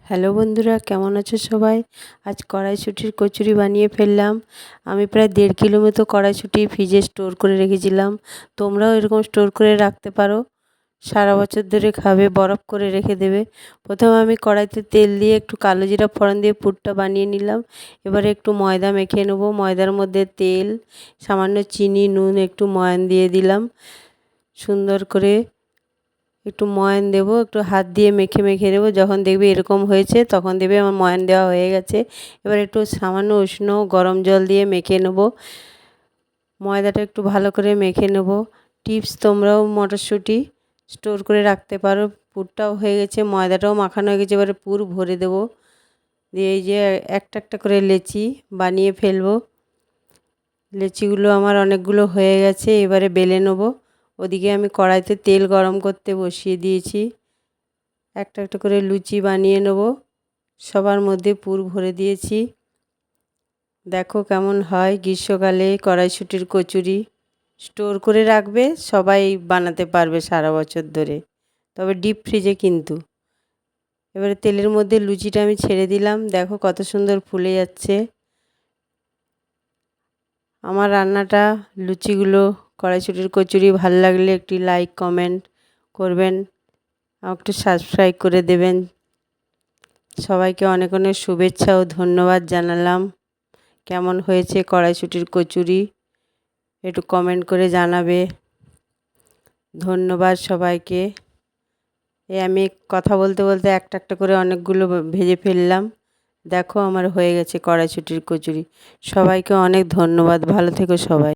Hello বন্ধুরা, কেমন আছো সবাই? আজ কড়াইশুঁটির কচুরি বানিয়ে ফেললাম। আমি প্রায় 1.5 কিলো মতো কড়াইশুঁটি ফ্রিজে স্টোর করে রেখেছিলাম। তোমরাও এরকম স্টোর করে রাখতে পারো, সারা বছর ধরে খাবে, বরফ করে রেখে দেবে। প্রথমে আমি কড়াইতে তেল দিয়ে একটু কালো জিরা ফোড়ন দিয়ে পুরটা বানিয়ে নিলাম। এবারে একটু ময়দা মেখে নেব। ময়দার মধ্যে তেল, সামান্য চিনি, নুন, একটু ময়ান দিয়ে দিলাম। সুন্দর করে একটু ময়ান দেবো, একটু হাত দিয়ে মেখে মেখে দেবো। যখন দেখবে এরকম হয়েছে তখন দেখবে আমার ময়ান দেওয়া হয়ে গেছে। এবার একটু সামান্য উষ্ণ গরম জল দিয়ে মেখে নেব। ময়দাটা একটু ভালো করে মেখে নেব। টিপস, তোমরাও মটরশুঁটি স্টোর করে রাখতে পারো। পুরটাও হয়ে গেছে, ময়দাটাও মাখানো হয়ে গেছে। এবারে পুর ভরে দেবো, দিয়ে এই যে একটা একটা করে লেচি বানিয়ে ফেলবো। লেচিগুলো আমার অনেকগুলো হয়ে গেছে, এবারে বেলে নেবো। ওদিকে আমি কড়াইতে তেল গরম করতে বসিয়ে দিয়েছি। একটা একটা করে লুচি বানিয়ে নেব। সবার মধ্যে পুর ভরে দিয়েছি। দেখো কেমন হয় গ্রীষ্মকালে কড়াইশুঁটির কচুরি। স্টোর করে রাখবে, সবাই বানাতে পারবে সারা বছর ধরে, তবে ডিপ ফ্রিজে কিন্তু। এবারে তেলের মধ্যে লুচিটা আমি ছেড়ে দিলাম। দেখো কত সুন্দর ফুলে যাচ্ছে আমার রান্নাটা। লুচিগুলো, কড়াইশুঁটির কচুরি ভালো লাগলে একটি লাইক কমেন্ট করবেন, একটু সাবস্ক্রাইব করে দেবেন। সবাইকে অনেক অনেক শুভেচ্ছা ও ধন্যবাদ জানালাম। কেমন হয়েছে কড়াইশুঁটির কচুরি একটু কমেন্ট করে জানাবে। ধন্যবাদ সবাইকে। আমি কথা বলতে বলতে একটা একটা করে অনেকগুলো ভেজে ফেললাম। দেখো আমার হয়ে গেছে কড়াইশুঁটির কচুরি। সবাইকে অনেক ধন্যবাদ। ভালো থেকো সবাই।